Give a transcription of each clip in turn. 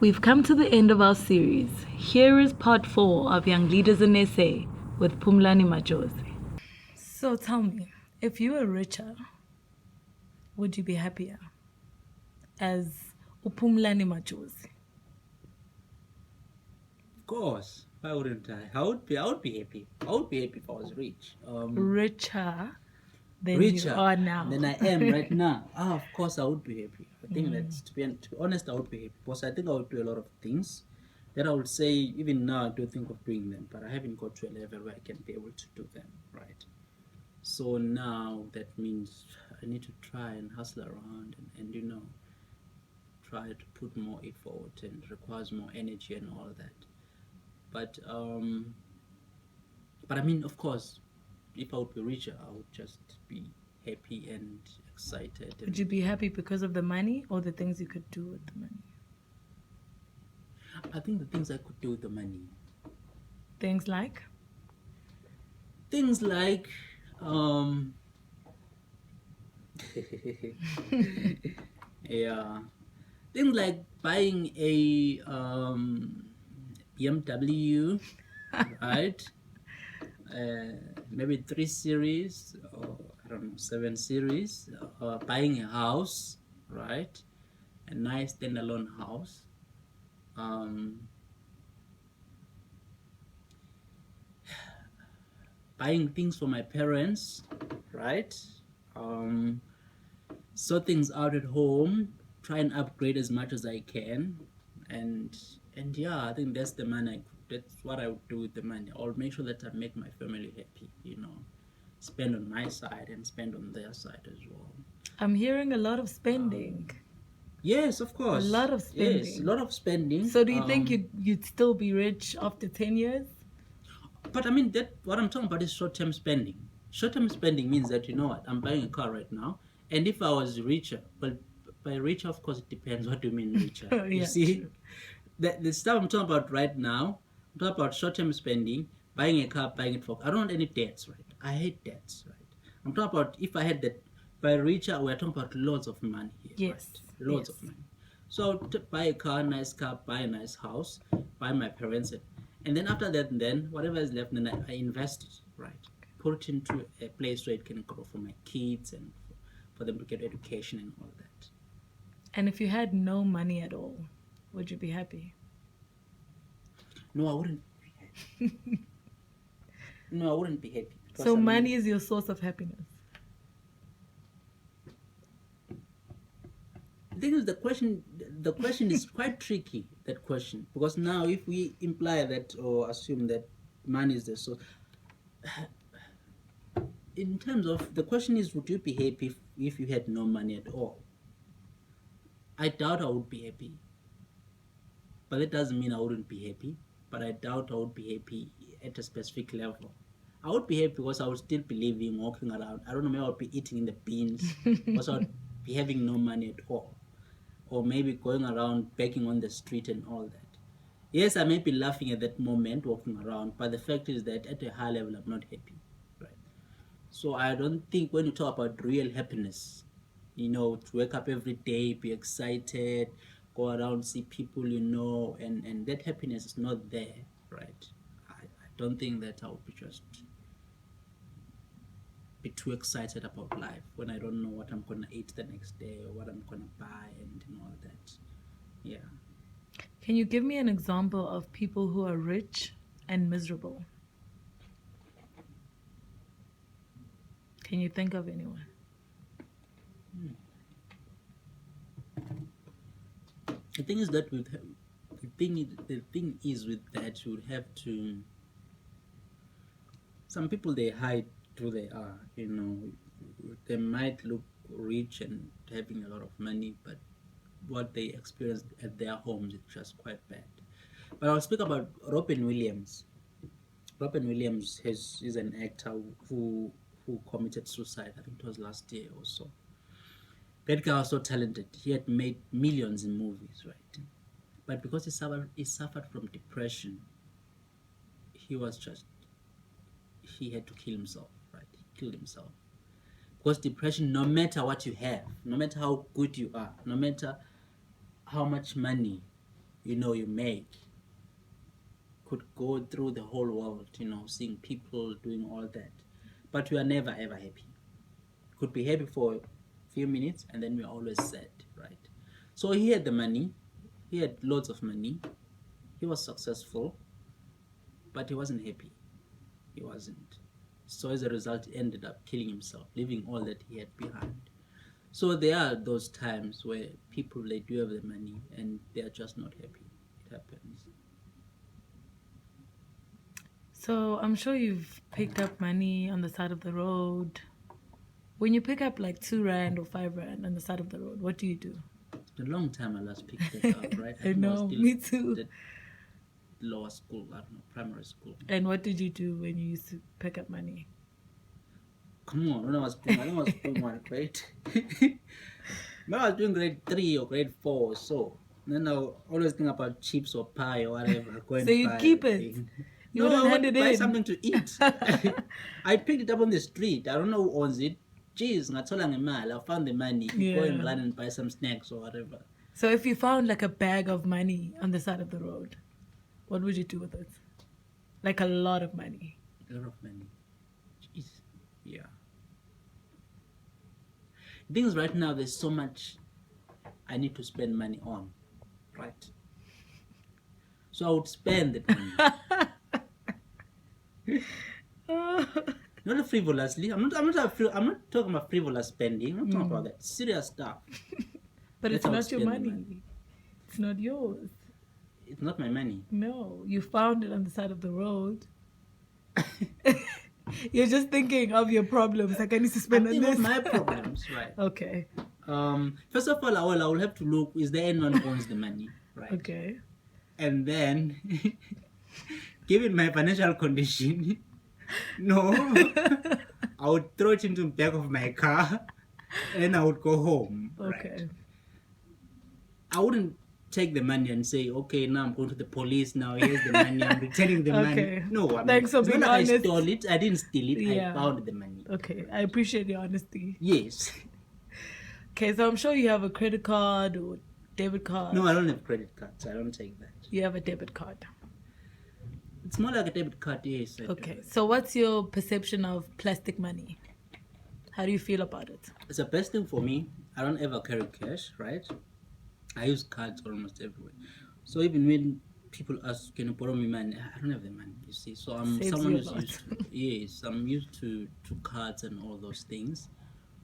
We've come to the end of our series. Here is part 4 of Young Leaders in SA with Pumlani Majosi. So tell me, if you were richer, would you be happier? As Upumlani Majosi. Of course. Why wouldn't I? I would be happy. I would be happy if I was rich. Richer than Richer you are now. than I am right now. Of course I would be happy. I think that to be honest, I would be happy because I think I would do a lot of things that I would say even now I don't think of doing them, but I haven't got to a level where I can be able to do them, right? So now that means I need to try and hustle around and try to put more effort and requires more energy and all that. But I mean, of course, if I would be richer, I would just be happy and excited. Would you be happy because of the money or the things you could do with the money? I think the things I could do with the money. Things like? Things like yeah. Things like buying a BMW, right? Maybe 3 series or I don't know 7 series. Buying a house, right? A nice standalone house. Buying things for my parents, right? Sort things out at home. Try and upgrade as much as I can, and yeah, I think that's the money. That's what I would do with the money. I'll make sure that I make my family happy. Spend on my side and spend on their side as well. I'm hearing a lot of spending. Yes, of course. A lot of spending. Yes, a lot of spending. So do you think you'd still be rich after 10 years? But I mean, that what I'm talking about is short-term spending. Short-term spending means that, you know what, I'm buying a car right now, and if I was richer, but by richer, of course, it depends. What do you mean richer? Yeah, you see, true. the stuff I'm talking about right now, I'm talking about short-term spending, buying a car, buying it for. I don't want any debts, right? I hate debts, right? I'm talking about if I had that. By richer, we're talking about loads of money here. Yes. Right? Loads of money. So to buy a car, buy a nice house, buy my parents it. And then after that, then whatever is left, then I invest it, right? Put it into a place where it can grow for my kids and for them to get education and all that. And if you had no money at all, would you be happy? No, I wouldn't be happy. No, I wouldn't be happy. So money is your source of happiness? The thing is, the question is quite tricky, that question, because now if we imply that or assume that money is the source, in terms of the question is, would you be happy if you had no money at all? I doubt I would be happy, but that doesn't mean I wouldn't be happy. But I doubt I would be happy at a specific level. I would be happy because I would still be living, walking around. I don't know, maybe I would be eating in the beans because I would be having no money at all. Or maybe going around begging on the street and all that. Yes, I may be laughing at that moment walking around, but the fact is that at a high level, I'm not happy, right? So I don't think when you talk about real happiness, to wake up every day, be excited, go around, see people, and that happiness is not there, right? I don't think that I would be too excited about life when I don't know what I'm gonna eat the next day or what I'm gonna buy and all that. Yeah. Can you give me an example of people who are rich and miserable? Can you think of anyone? The thing is that the thing is with that you would have to. Some people, they hide who they are. They might look rich and having a lot of money, but what they experience at their homes is just quite bad. But I'll speak about Robin Williams. Robin Williams is an actor who committed suicide. I think it was last year or so. That guy was so talented. He had made millions in movies, right? But because he suffered from depression, he had to kill himself, right? He killed himself. Because depression, no matter what you have, no matter how good you are, no matter how much money you make could go through the whole world, seeing people doing all that. But we are never ever happy. Could be happy for a few minutes and then we're always sad, right? So he had the money, he had loads of money, he was successful, but he wasn't happy. He wasn't. So as a result, he ended up killing himself, leaving all that he had behind. So there are those times where people, they do have the money and they're just not happy. It happens. So I'm sure you've picked up money on the side of the road. When you pick up like 2 rand or 5 rand on the side of the road, what do you do? It's been a long time I last picked it up, right? I think was know, still me too. at lower school, I don't know, primary school. And what did you do when you used to pick up money? Come on, when I was doing one grade. When I was doing grade 3 or grade 4 or so, then I would always think about chips or pie or whatever. Go and So you'd buy keep a it? thing. You No, wouldn't I hand would it buy in? something to eat. I picked it up on the street. I don't know who owns it. Jeez, ngathola ngemali. I found the money. You go and Yeah. run and buy some snacks or whatever. So if you found like a bag of money on the side of the road, what would you do with it? Like a lot of money. A lot of money. Jeez. Yeah. The thing is, right now, there's so much I need to spend money on, right? So I would spend the money. Not frivolously. I'm not talking about frivolous spending. I'm not talking about that. Serious stuff. But it's That's how I not your spend the money. money. It's not yours. It's not my money. No, you found it on the side of the road. You're just thinking of your problems. Like I need to I spend on think this. of my problems, right? Okay. First of all, I will have to look, is there anyone who owns the money, right? Okay. And then, given my financial condition, no, I would throw it into the back of my car and then I would go home. Okay. Right? I wouldn't take the money and say, okay, now I'm going to the police, now here's the money, I'm returning the Okay. money. No, I mean, Thanks for it's being not like I honest. stole it, I didn't steal it, Yeah. I found the money. Okay. I appreciate your honesty. Yes. Okay, so I'm sure you have a credit card or debit card. No, I don't have credit cards, I don't take that. You have a debit card. It's more like a debit card, yes. I do. Okay. So what's your perception of plastic money? How do you feel about it? It's the best thing for me. I don't ever carry cash, right? I use cards almost everywhere. So even when people ask, can you borrow me money? I don't have the money, you see. So I'm Saves someone you a who's lot. used to, yes, I'm used to cards and all those things.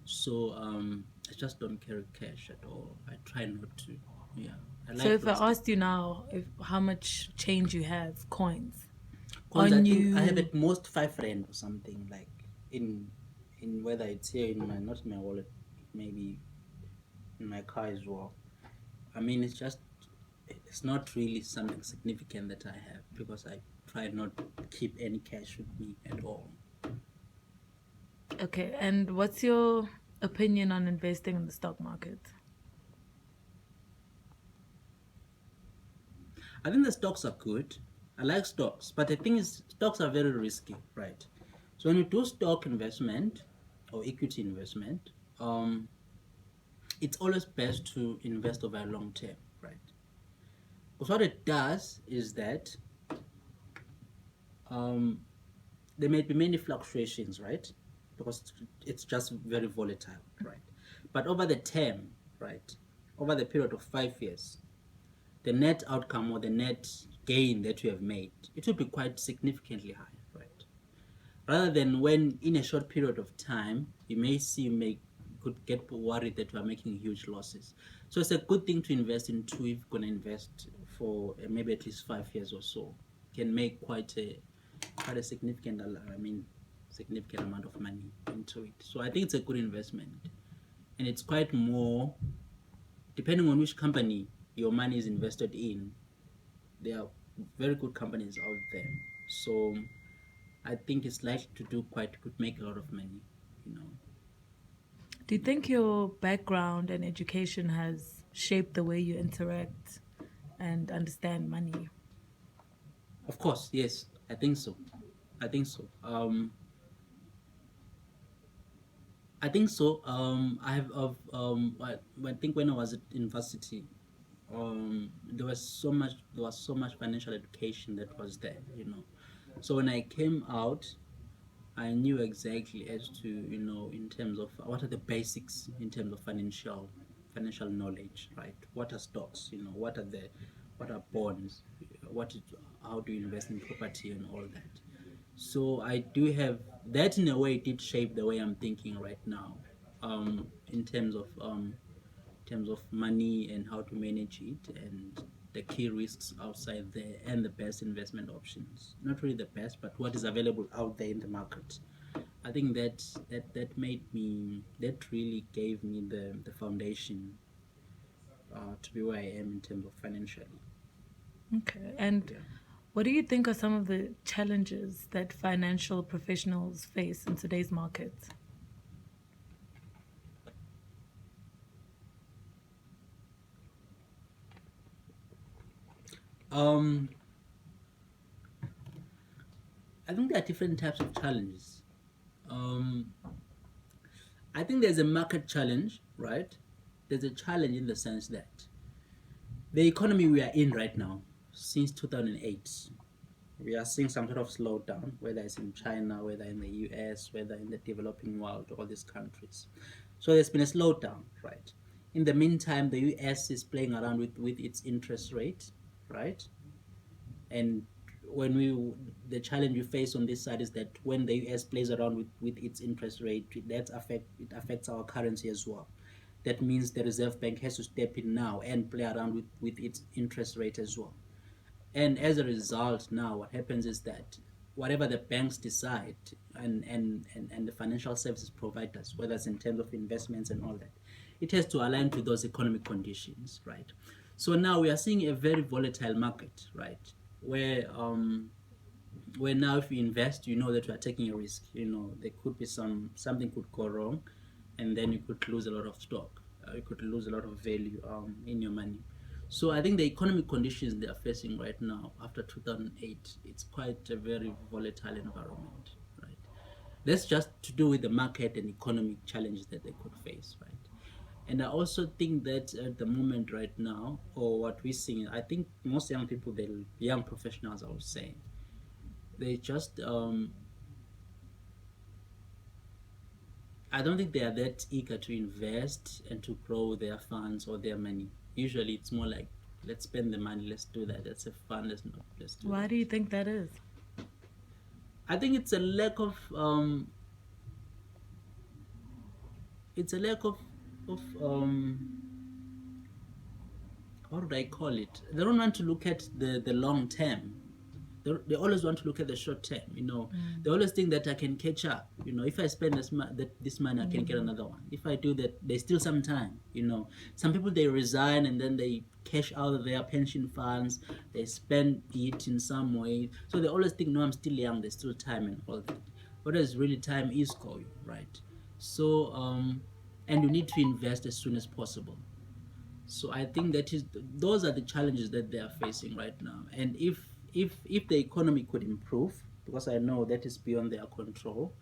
So I just don't carry cash at all. I try not to. Yeah. I So if plastic. I asked you now how much change you have, coins, Coins, on I think you, I have at most 5 rand or something, like in whether it's here in my, not in my wallet, maybe in my car as well. I mean, it's not really something significant that I have because I try not to keep any cash with me at all. Okay, and what's your opinion on investing in the stock market? I think the stocks are good. I like stocks, but the thing is, stocks are very risky, right? So when you do stock investment or equity investment, it's always best to invest over a long term, right? Because what it does is that there may be many fluctuations, right? Because it's just very volatile, right? But over the term, right, over the period of 5 years, the net outcome or the net gain that you have made, it will be quite significantly higher, right? Rather than when in a short period of time, you could get worried that you are making huge losses. So it's a good thing to invest into if you're going to invest for maybe at least 5 years or so. You can make quite a significant amount of money into it. So I think it's a good investment, and it's quite more depending on which company your money is invested in. There are very good companies out there, so I think it's likely to do quite good, make a lot of money, Do you think your background and education has shaped the way you interact and understand money? Of course, yes, I think so. I think so. I think so. I think when I was at university, there was so much financial education that was there, you know. So when I came out, I knew exactly as to, you know, in terms of what are the basics in terms of financial knowledge, right? What are stocks, you know, what are bonds, what is, how do you invest in property and all that. So I do have that. In a way it did shape the way I'm thinking right now, in terms of money and how to manage it, and the key risks outside there, and the best investment options. Not really the best, but what is available out there in the market. I think that made me, that really gave me the foundation to be where I am in terms of financially. Okay. And Yeah. what do you think are some of the challenges that financial professionals face in today's markets? Um, I think there are different types of challenges. Um, I think there's a market challenge, right? There's a challenge in the sense that the economy we are in right now, since 2008, we are seeing some sort of slowdown, whether it's in China, whether in the US, whether in the developing world, all these countries. So there's been a slowdown, right? In the meantime, the US is playing around with its interest rate, right? And when the challenge we face on this side is that when the US plays around with its interest rate, it affects our currency as well. That means the Reserve Bank has to step in now and play around with its interest rate as well. And as a result, now what happens is that whatever the banks decide, and the financial services providers, whether it's in terms of investments and all that, it has to align to those economic conditions, right? So now we are seeing a very volatile market, right? Where where now if you invest, you know that you are taking a risk. You know there could be something could go wrong, and then you could lose a lot of stock. You could lose a lot of value in your money. So I think the economic conditions they are facing right now after 2008, it's quite a very volatile environment, right? That's just to do with the market and economic challenges that they could face, right? And I also think that at the moment right now, or what we're seeing, I think most young people, they young professionals, I would say, they just I don't think they are that eager to invest and to grow their funds or their money. Usually, it's more like, let's spend the money, let's do that. That's a fun. Let's do Why that. do you think that is? I think it's a lack of how would I call it? They don't want to look at the long term. They always want to look at the short term. You know, they always think that I can catch up. You know, if I spend this money, I can get another one. If I do that, there's still some time. You know, some people, they resign and then they cash out of their pension funds. They spend it in some way. So they always think, no, I'm still young. There's still time and all that. Whereas really time is going, right? So and you need to invest as soon as possible. So I think those are the challenges that they are facing right now. And if the economy could improve, because I know that is beyond their control,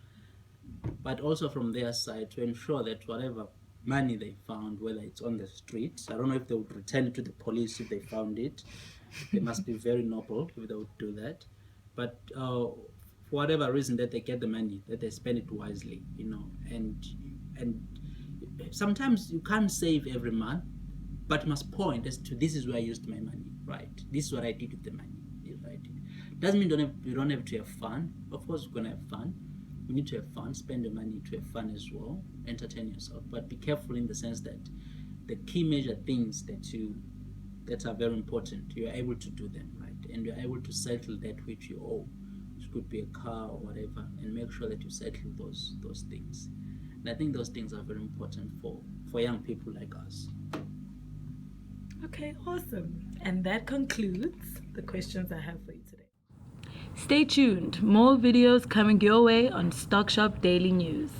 but also from their side to ensure that whatever money they found, whether it's on the streets, I don't know if they would return it to the police if they found it. They must be very noble if they would do that. But for whatever reason that they get the money, that they spend it wisely, you know, and sometimes you can't save every month, but must point as to, this is where I used my money, right? This is what I did with the money. This is what I did. Doesn't mean you don't have to have fun. Of course, you're gonna have fun. You need to have fun. Spend the money to have fun as well. Entertain yourself, but be careful in the sense that the key major things that are very important, you are able to do them, right? And you are able to settle that which you owe. It could be a car or whatever, and make sure that you settle those things. And I think those things are very important for young people like us. Okay, awesome. And that concludes the questions I have for you today. Stay tuned. More videos coming your way on Stock Shop Daily News.